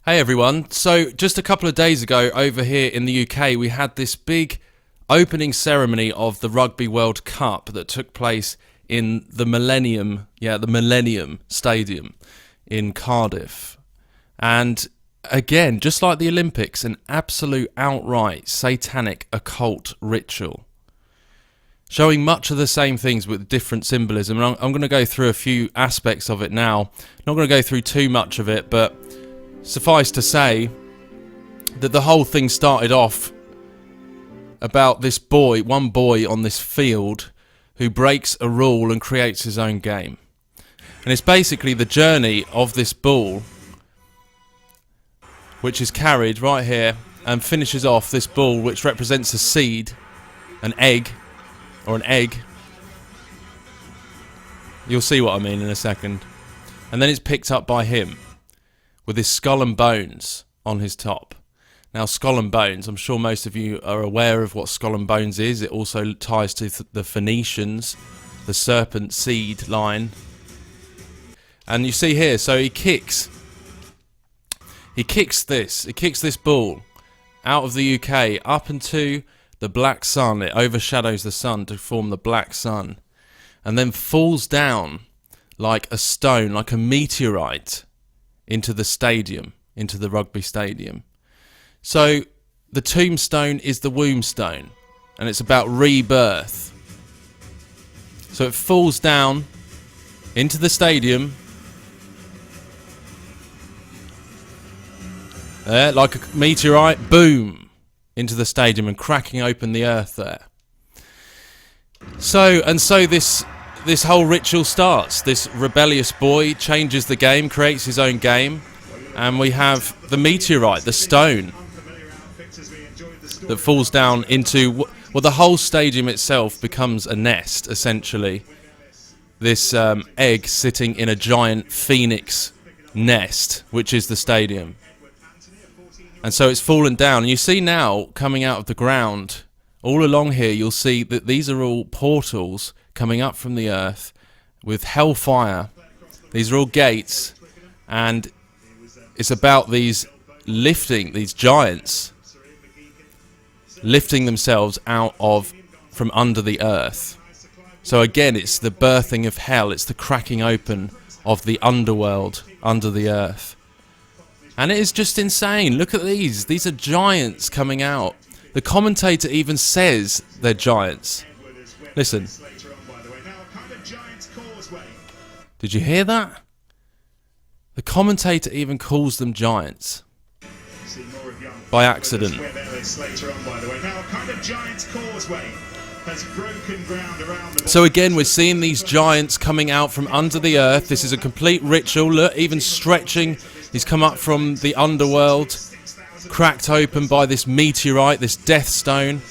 Hey everyone, so just a couple of days ago over here in the UK we had this big opening ceremony of the Rugby World Cup that took place in the Millennium Stadium in Cardiff. And again, just like the Olympics, an absolute outright satanic occult ritual, showing much of the same things with different symbolism. And I'm going to go through a few aspects of it now. Not going to go through too much of it, but suffice to say that the whole thing started off about this boy, one boy on this field, who breaks a rule and creates his own game. And it's basically the journey of this ball, which is carried right here and finishes off this ball, which represents a seed, an egg. You'll see what I mean in a second. And then it's picked up by him with his skull and bones on his top. Now, skull and bones, I'm sure most of you are aware of what skull and bones is. It also ties to the Phoenicians, the serpent seed line. And you see here, so he kicks this ball out of the UK up into the black sun. It overshadows the sun to form the black sun, and then falls down like a stone, like a meteorite, into the stadium, into the rugby stadium. So the tombstone is the womb stone, and it's about rebirth. So it falls down into the stadium, like a meteorite, boom, into the stadium and cracking open the earth there. So this whole ritual starts. This rebellious boy changes the game, creates his own game, and we have the meteorite, the stone, that falls down into, well, the whole stadium itself becomes a nest, essentially. This egg sitting in a giant phoenix nest, which is the stadium. And so it's fallen down. And you see now, coming out of the ground, all along here, you'll see that these are all portals coming up from the earth with hellfire. These are all gates, and it's about these giants lifting themselves out from under the earth. So again, it's the birthing of hell. It's the cracking open of the underworld under the earth. And it is just insane. Look at these. These are giants coming out. The commentator even says they're giants. Listen. Did you hear that? The commentator even calls them giants. By accident. So again, we're seeing these giants coming out from under the earth. This is a complete ritual. Look, even stretching. He's come up from the underworld, cracked open by this meteorite, this death stone.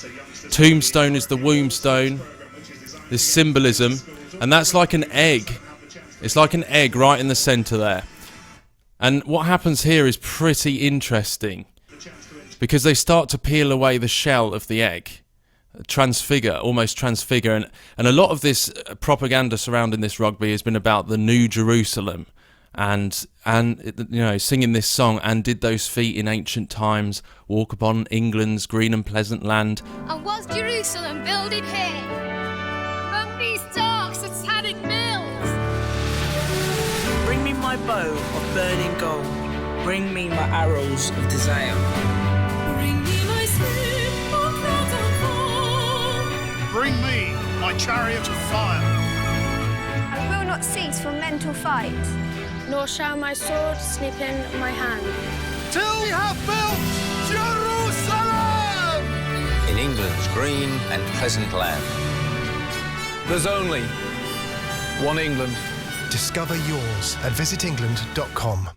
Tombstone is the womb stone. This symbolism. And that's like an egg. It's like an egg right in the centre there. And what happens here is pretty interesting, because they start to peel away the shell of the egg, almost transfigure. And a lot of this propaganda surrounding this rugby has been about the New Jerusalem, and singing this song, and did those feet in ancient times walk upon England's green and pleasant land. And was Jerusalem builded here? From these dark satanic mills? Bring me my bow of burning gold. Bring me my arrows of desire. Bring me my spear of clouds and foam. Bring me my chariot of fire. I will not cease from mental fight, nor shall my sword slip in my hand, till we have built Jerusalem! In England's green and pleasant land. There's only one England. Discover yours at visitengland.com.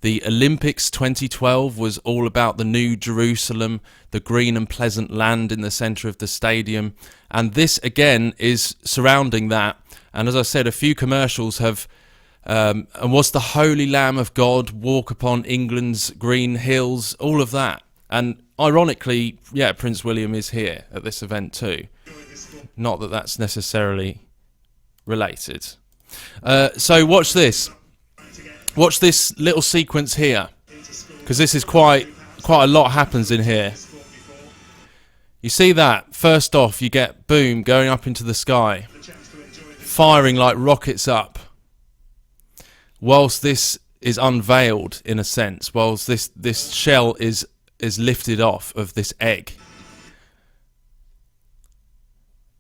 The Olympics 2012 was all about the New Jerusalem, the green and pleasant land in the centre of the stadium. And this, again, is surrounding that. And as I said, a few commercials have... and was the Holy Lamb of God walk upon England's green hills, all of that. And ironically, yeah, Prince William is here at this event too. Not that that's necessarily related. So watch this. Watch this little sequence here. because this is quite a lot happens in here. You see that? First off, you get boom going up into the sky, firing like rockets up. Whilst this is unveiled, in a sense, whilst this shell is lifted off of this egg.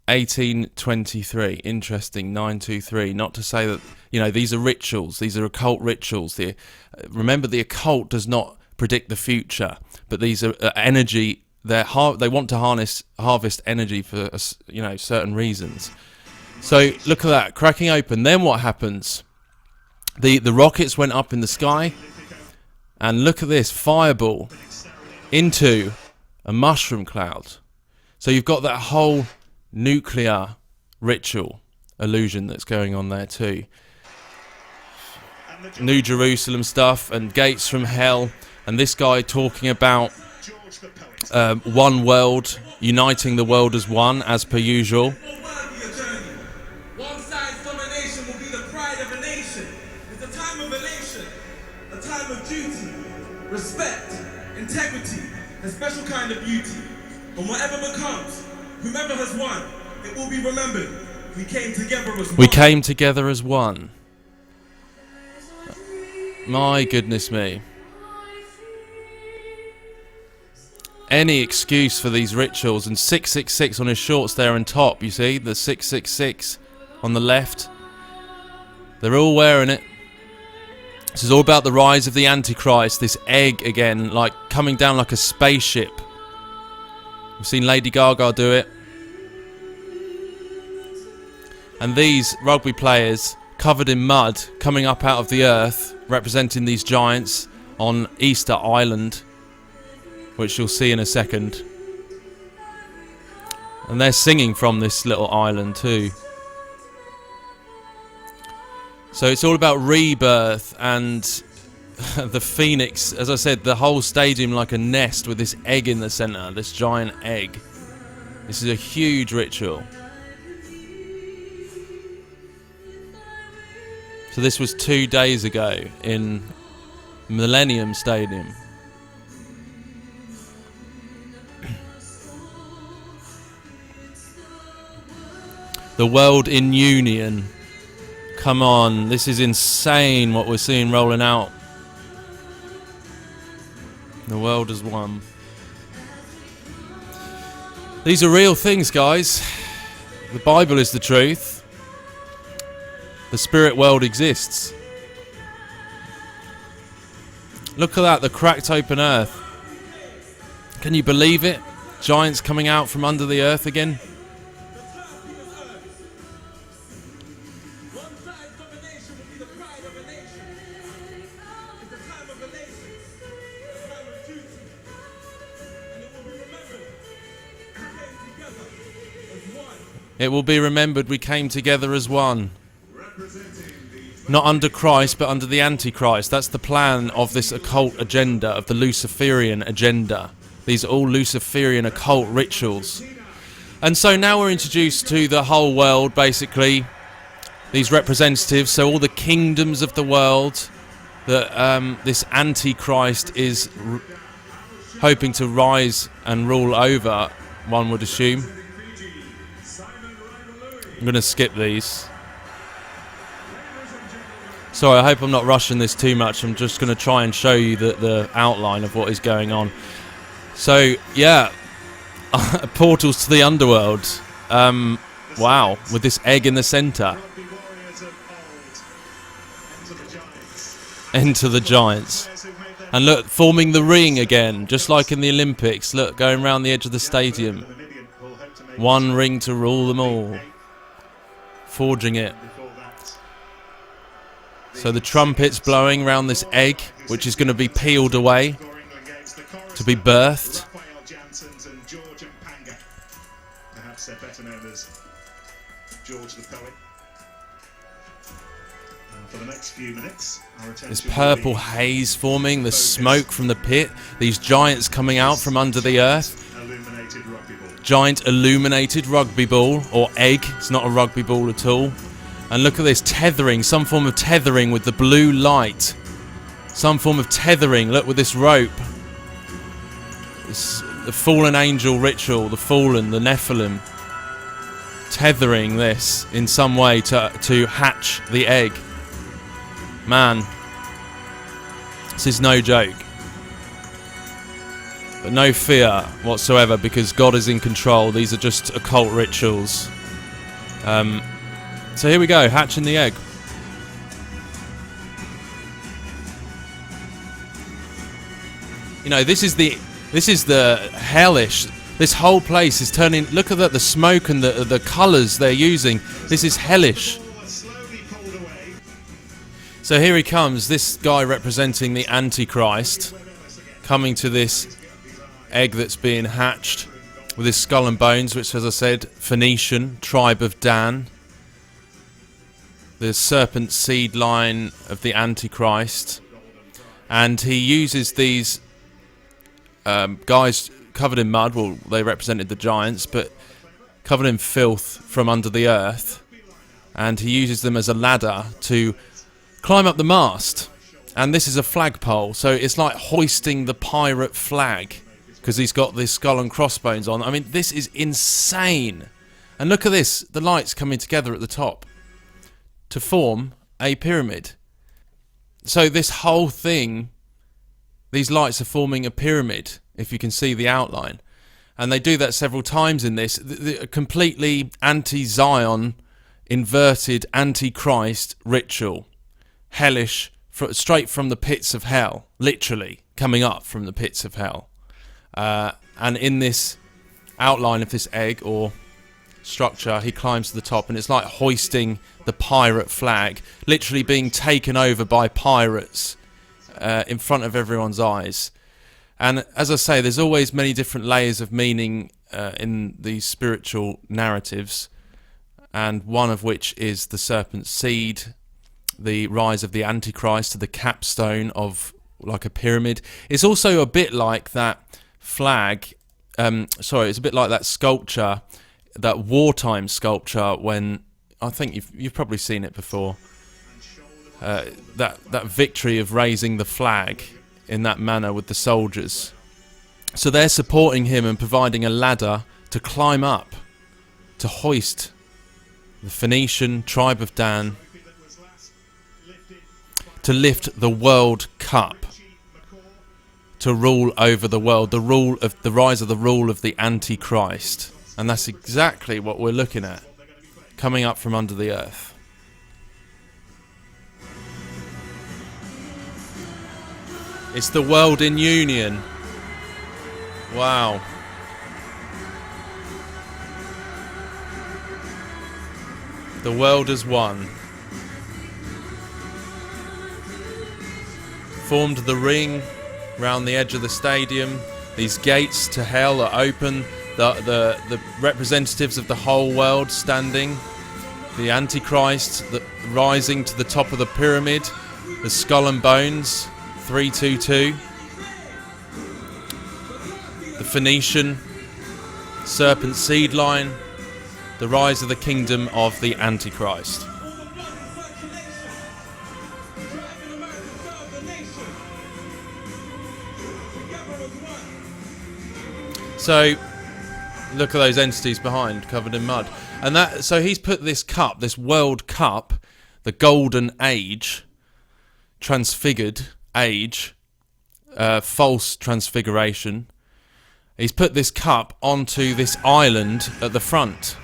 1823, interesting. 923. Not to say that, you know, these are rituals. These are occult rituals. Remember, the occult does not predict the future, but these are energy. They want to harvest energy for, you know, certain reasons. So look at that, cracking open. Then what happens? The rockets went up in the sky, and look at this fireball into a mushroom cloud. So you've got that whole nuclear ritual illusion that's going on there too. New Jerusalem stuff and gates from hell, and this guy talking about one world, uniting the world as one, as per usual. One side's domination will be the pride of a nation. It's a time of elation, a time of duty, respect, integrity, a special kind of beauty. And whatever becomes, whomever has won, it will be remembered. We came together as one. We came together as one. My goodness me. Any excuse for these rituals. And 666 on his shorts there on top, you see? The 666 on the left. They're all wearing it. This is all about the rise of the Antichrist. This egg again, like coming down like a spaceship. We've seen Lady Gaga do it. And these rugby players covered in mud coming up out of the earth, representing these giants on Easter Island, which you'll see in a second. And they're singing from this little island too. So it's all about rebirth and the phoenix, as I said, the whole stadium like a nest with this egg in the centre, this giant egg. This is a huge ritual. So this was 2 days ago in Millennium Stadium. The world in union. Come on, this is insane what we're seeing rolling out. The world as one. These are real things, guys. The Bible is the truth. The spirit world exists. Look at that, the cracked open earth. Can you believe it? Giants coming out from under the earth again. It will be remembered we came together as one. Not under Christ, but under the Antichrist. That's the plan of this occult agenda, of the Luciferian agenda. These are all Luciferian occult rituals. And so now we're introduced to the whole world, basically. These representatives, so all the kingdoms of the world that this Antichrist is hoping to rise and rule over, one would assume. I'm going to skip these. Sorry, I hope I'm not rushing this too much. I'm just going to try and show you the outline of what is going on. So, yeah, portals to the underworld. Wow, with this egg in the centre. Enter the giants. And look, forming the ring again, just like in the Olympics. Look, going around the edge of the stadium. One ring to rule them all. Forging it. So the trumpet's blowing around this egg, which is going to be peeled away to be birthed. Perhaps they're better known as George the Poet. For the next few minutes, our attention. This purple haze forming, the smoke from the pit, these giants coming out from under the earth. Giant illuminated rugby ball, or egg. It's not a rugby ball at all. And look at this tethering, some form of tethering with the blue light. some form of tethering. Look, with this rope. The fallen angel ritual, the fallen, the Nephilim, tethering this in some way to hatch the egg. Man, this is no joke. But no fear whatsoever, because God is in control. These are just occult rituals. So here we go, hatching the egg. You know, this is the hellish. This whole place is turning. Look at the smoke and the colours they're using. This is hellish. So here he comes, this guy representing the Antichrist, coming to this egg that's being hatched with his skull and bones, which, as I said, Phoenician, tribe of Dan. The serpent seed line of the Antichrist. And he uses these guys covered in mud. Well, they represented the giants, but covered in filth from under the earth. And he uses them as a ladder to climb up the mast. And this is a flagpole, so it's like hoisting the pirate flag, because he's got this skull and crossbones on. I mean, this is insane. And look at this, the lights coming together at the top to form a pyramid. So this whole thing, these lights are forming a pyramid, if you can see the outline. And they do that several times in this. The completely anti-Zion, inverted anti-Christ ritual. Hellish, straight from the pits of hell. Literally, coming up from the pits of hell. And in this outline of this egg, or structure, he climbs to the top, and it's like hoisting the pirate flag. Literally being taken over by pirates in front of everyone's eyes. And as I say, there's always many different layers of meaning in these spiritual narratives, and one of which is the serpent's seed, the rise of the Antichrist, the capstone of like a pyramid. It's also a bit like that flag, it's a bit like that sculpture, that wartime sculpture, when, I think you've probably seen it before, that victory of raising the flag in that manner with the soldiers. So they're supporting him and providing a ladder to climb up, to hoist the Phoenician tribe of Dan, to lift the World Cup, to rule over the world, the rise of the rule of the Antichrist. And that's exactly what we're looking at, coming up from under the earth. It's the world in union. Wow. The world as one. Formed the ring round the edge of the stadium. These gates to hell are open. The representatives of the whole world standing. The Antichrist rising to the top of the pyramid. The skull and bones. 322. The Phoenician serpent seed line. The rise of the kingdom of the Antichrist. So, look at those entities behind, covered in mud. And so he's put this cup, this World Cup, the Golden Age, transfigured age, false transfiguration. He's put this cup onto this island at the front.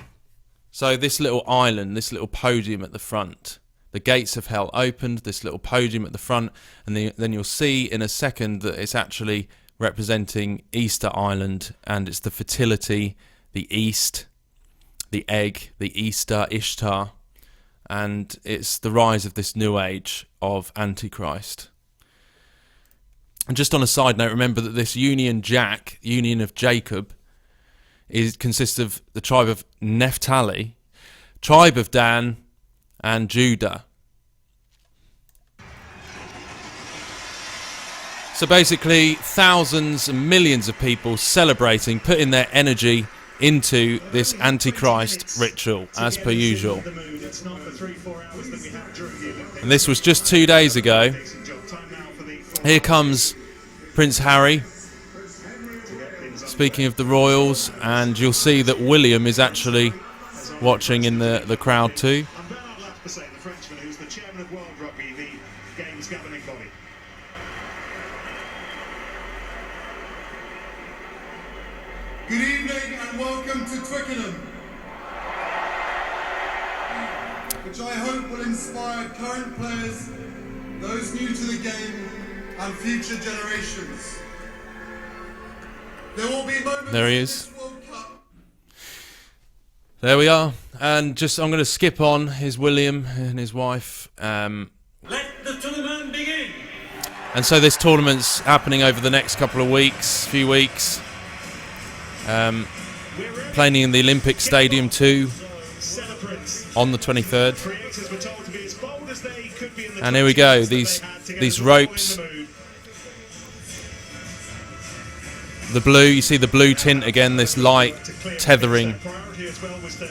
So this little island, this little podium at the front. The gates of hell opened, this little podium at the front, and then you'll see in a second that it's actually representing Easter Island, and it's the fertility, the East, the egg, the Easter, Ishtar, and it's the rise of this new age of Antichrist. And just on a side note, remember that this Union of Jacob, consists of the tribe of Naphtali, tribe of Dan, and Judah. So basically, thousands and millions of people celebrating, putting their energy into this Antichrist ritual, as per usual. And this was just 2 days ago. Here comes Prince Harry. Speaking of the royals, and you'll see that William is actually watching in the crowd too. And Bernard Laspasset, the Frenchman, who's the chairman of World Rugby, the game's governing body. Good evening and welcome to Twickenham, which I hope will inspire current players, those new to the game, and future generations. There will be moments There he in is. this World Cup. There we are, and just I'm going to skip on. Here's William and his wife. Let the tournament begin. And so this tournament's happening over the next couple of few weeks. Playing in the Olympic Stadium too on the 23rd. Creators were told to be as bold as they could be in the And here we go, tactics that they had to get these the ball in ropes. the mood. The blue, you see the blue tint again, this light To clear the tethering pitch. Their priority as well was to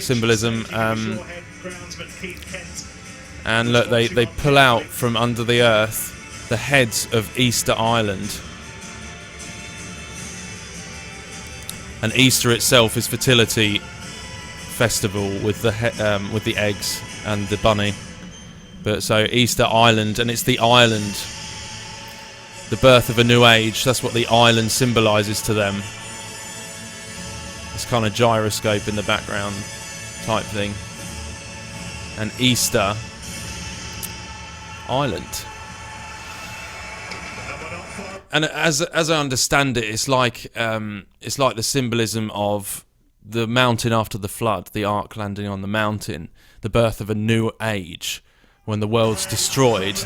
symbolism. keep the shorehead groundsman Keith Kent. And look, they pull out from under the earth the heads of Easter Island. And Easter itself is fertility festival with the eggs and the bunny. But so Easter Island, and it's the island, the birth of a new age. That's what the island symbolises to them. This kind of gyroscope in the background type thing. And Easter Island. And as I understand it, it's like the symbolism of the mountain after the flood, the ark landing on the mountain, the birth of a new age when the world's destroyed.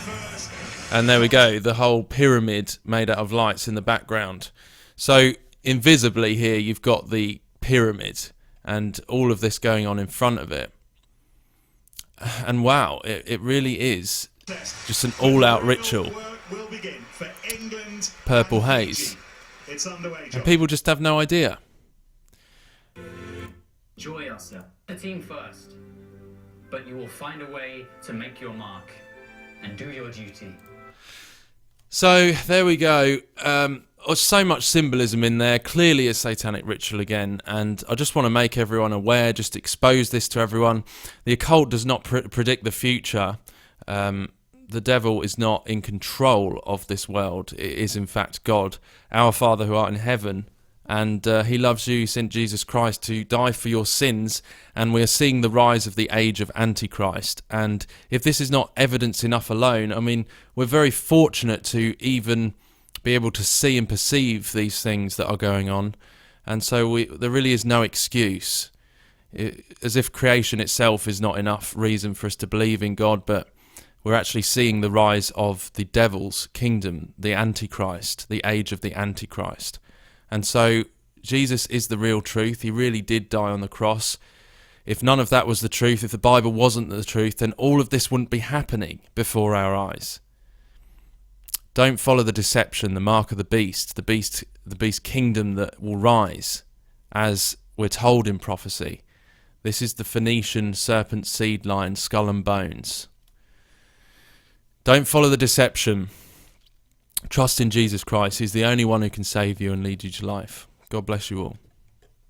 And there we go, the whole pyramid made out of lights in the background. So invisibly here you've got the pyramid and all of this going on in front of it. And wow, it really is just an all-out ritual. Will begin for England. Purple haze. It's underway, And John. people just have no idea. Joy, Elsa. The team first. But you will find a way to make your mark and do your duty. So there we go. So much symbolism in there. Clearly a satanic ritual again. And I just want to make everyone aware, just expose this to everyone. The occult does not predict the future. The devil is not in control of this world. It is in fact God, our Father who art in heaven. And he loves you, he sent Jesus Christ to die for your sins, and we are seeing the rise of the age of Antichrist. And if this is not evidence enough alone, I mean, we're very fortunate to even be able to see and perceive these things that are going on. And so there really is no excuse, as if creation itself is not enough reason for us to believe in God, but we're actually seeing the rise of the devil's kingdom, the Antichrist, the age of the Antichrist. And so Jesus is the real truth. He really did die on the cross. If none of that was the truth, if the Bible wasn't the truth, then all of this wouldn't be happening before our eyes. Don't follow the deception, the mark of the beast kingdom that will rise, as we're told in prophecy. This is the Phoenician serpent seed line, skull and bones. Don't follow the deception. Trust in Jesus Christ. He's the only one who can save you and lead you to life. God bless you all.